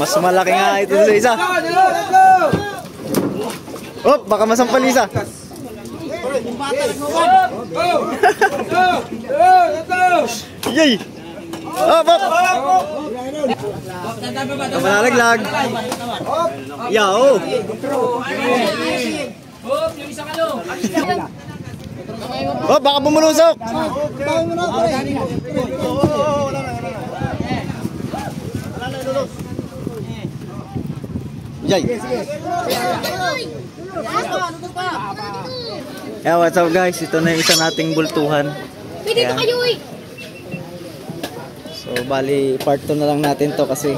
Mas malaki nga ito sa isa. Oh, baka masampal isa. Yay! Hop, hop! Kamalaglag. Yao! Oh, baka bumulusok! Yay! Yeah, what's up guys? Ito na yung isa nating bultuhan. Pwede to kayo eh! So, bali, part 2 na lang natin to kasi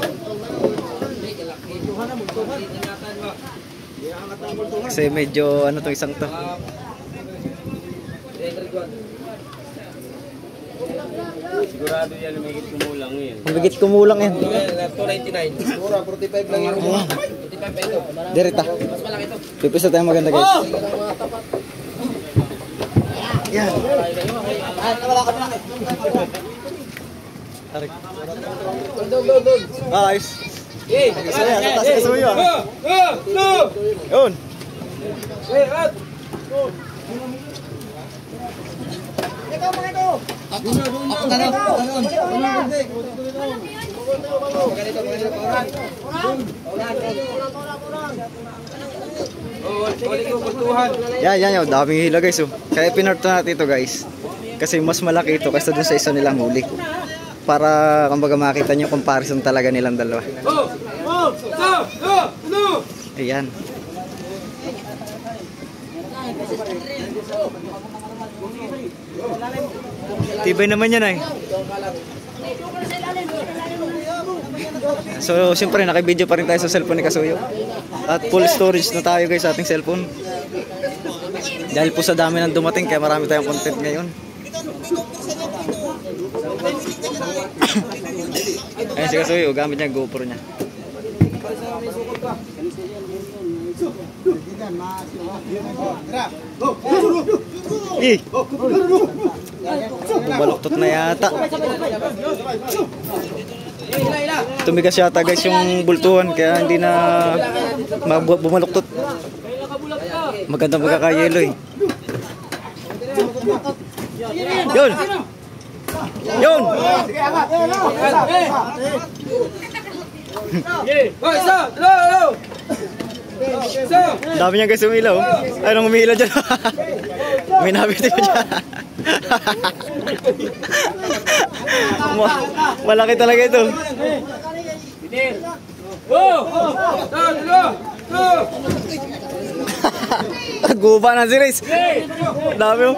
medyo ano to isang to. Sigurado yan, umigit kumulang yan. Umigit kumulang yan. 299. Siguro, 45 lang yan. 45 pa ito. Direta. Mas malaki ito. Pipisa tayo maganda guys. Yan. Wala ka malaki. Tarik. Dog. Ayos. Yay! Isa yan, sa taas kasuyo ah. Yun. Yan, daming hila guys oh. Kaya pinarto natin ito guys. Kasi mas malaki ito kaysa dun sa isa nilang huli. Para kumbaga makita niyo comparison talaga nilang dalawa. Ayan. Tibay naman yan ay. So siyempre naka-video pa rin tayo sa cellphone ni Kasuyo. At full storage na tayo guys sa ating cellphone. Dahil po sa dami ng dumating kaya marami tayong content ngayon. Ayan si Kasuyo, gamit niya GoPro niya. Eh, bumaluktot na yata. Tumigas yata guys yung bultuhan kaya hindi na bumaluktot. Magandang magkakayelo eh. Yun! Yun! Dami niya guys umilaw. Anong umilaw dyan? May nabiti ko dyan. Malaki talaga ito. Guba na si Riz. Dami mo.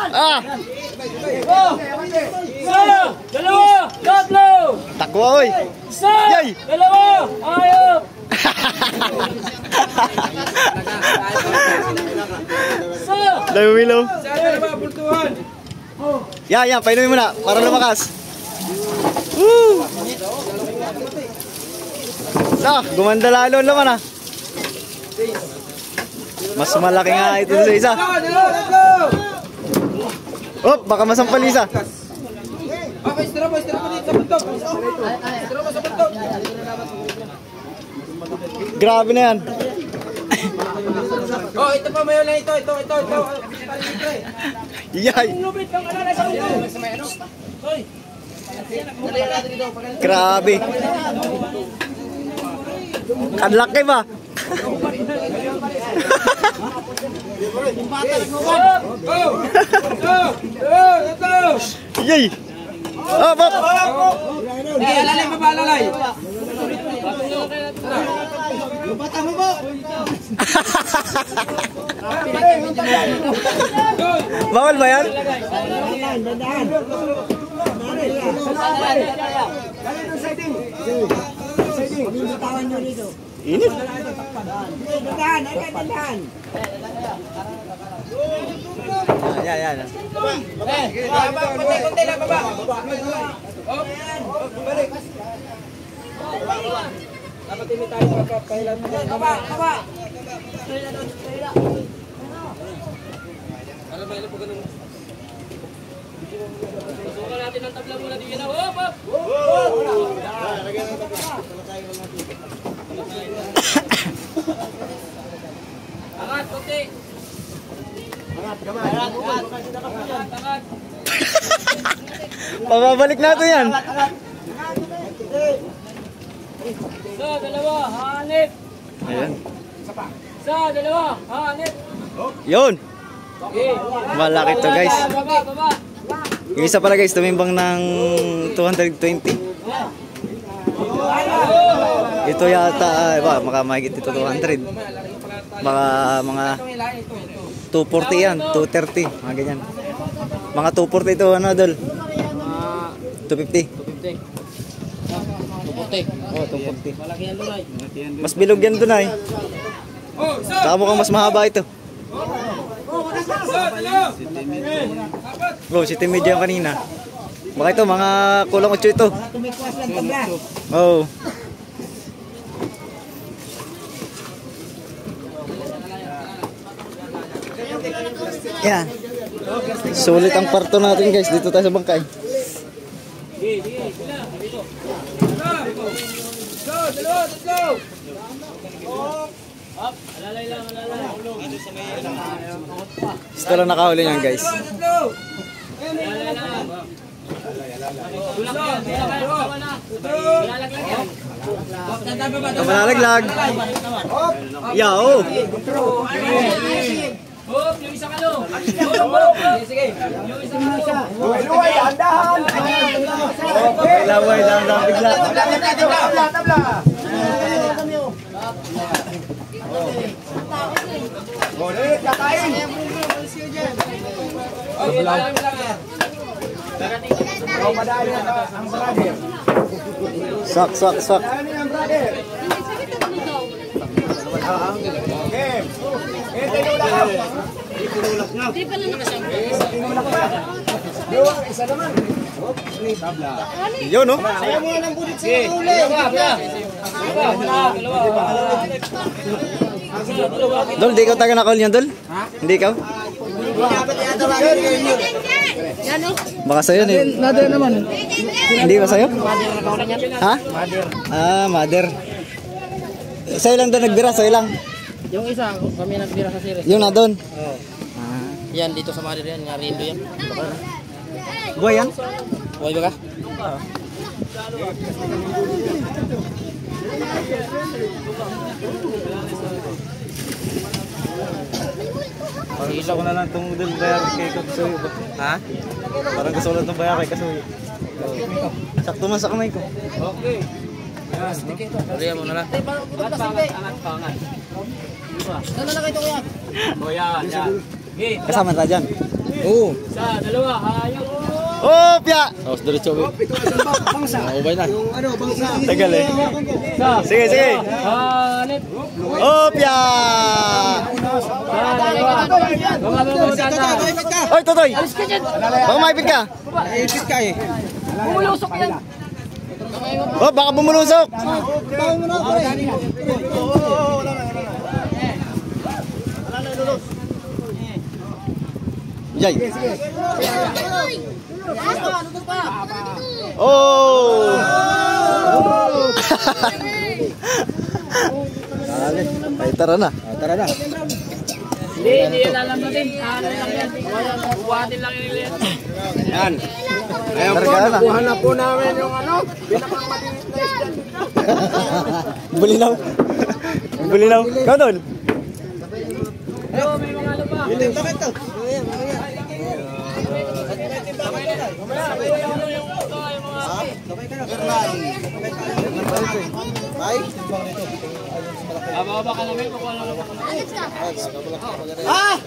Ah! Dalawa! Tatlo! Takwa oy! Yay! Dalawa! Ayaw! Dami umilaw. Sana ba bultuhan? Yan, painumin mo na para lumakas. Woo! Gumanda lalo naman ah. Mas malaki nga ito sa isa. Oh, baka masampal isa. Okay, istira po dito sa buntok. Istira po sa buntok. Grabe na yan. Oh, ito pa mayo lang ito. Yay! Lubit kang alala sa ulo. Hoy. Grabe. Ang laki ba? Yay! Hop! Alalay, mabalalay. Bawal ba yan? Init. Yan. Konti lang, baba. Dapat ini tayo pagkakailan. Baba. Para may po ganun. Susukan natin ang tabla muna din. Hop, hop! Angat, konti. Angat. Pababalik natin yan. Sa dalawa, hanip. Ayan. Sa dalawa, hanip. Yun. Okay. Malaki to guys. Baba, baba. Yung isa pala guys, tumimbang ng 220. Ito yata, baka mahigit ito 200. Baka mga 240 yan, 230, mga ganyan. Mga 240 ito, ano Dol? 250. 240. Oh, 240. Malaki yan doon ay. Mas bilog yan dun ay. Saka mukhang mas mahaba ito. Bro, si Timid yan kanina. Baka ito, mga kulang 8 ito. Oh. Yan. Sulit ang parto natin guys. Dito tayo sa bangkay. Sige, sige, sila. Dito. Go, dalawa, tatlo. Up, alalay lang, alalay. Gusto lang nakahuli niyan guys. Tatlo. Alalay lang. Tulak yan, tulak yan, tawa na. Malalaglag yan. Malalaglag. Yao. Hop, yung isa kalo. Sige, yung isa kalo. Luway, andahan! Laway lang bigla. Tabla! Ulit, kakain! Okay, lang yan. Ikaw madali ang brother. Sak. Madali ang brother. Okay. Tinulak ka. Tinulak pa. Luwag, isa naman. Tabla. Yun no? Ayaw mo ng bulit sa uli. Dol, di ikaw taga nakahuli niyan Dol? Hindi ikaw? Baka sa'yo eh. Mother naman. Hindi ba sa'yo? Ha? Ah, mother. Sa'yo lang doon nagbira, sa'yo lang. Yung isa, kami nagbira sa series. Yung na doon. Yan, dito sa Mother yan, nga Rindo yan. Buhay yan? Buhay ba ka? Parang gusto ko na lang itong doon bayar kay Kasuyo. Ha? Parang gusto ko lang itong bayar kay Kasuyo. Sakto man sa kamay ko. Okay. Tuloy mo na lang. Angat. Dala na kayo ito kuya. O yan. Okay. Kasama tayo dyan. Oo. Isa, dalawa, hayop. Oh, pya! Tapos diretso ko. Ubay na. Yung ano, bangsa. Tagal eh. Isa, Sige. hanip. Oh, pya! Oy, Totoy! Baka maipit ka. Naipit ka eh. Bumulusok yan. Oh, baka bumulusok. Tayo mo na, pare. Jay. Oh! Ay, tara na. Tara na. Hindi yan alam natin. Ano lang yan. Buhatin lang yun yan. Yan. Ngayon po, Targa na. nakuha na po namin yung ano, pinakamaliit na isda. Bulinaw. Bulinaw. Ikaw doon. Pero may mga ano pa. Bakit to? Baba ka namin. Kukuha lang naman. Ah!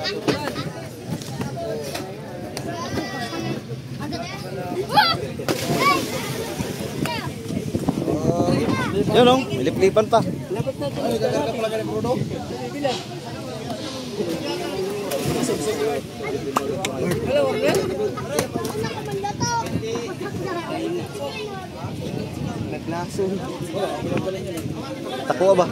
Yun o, lip-lipan pa. Takwa ba?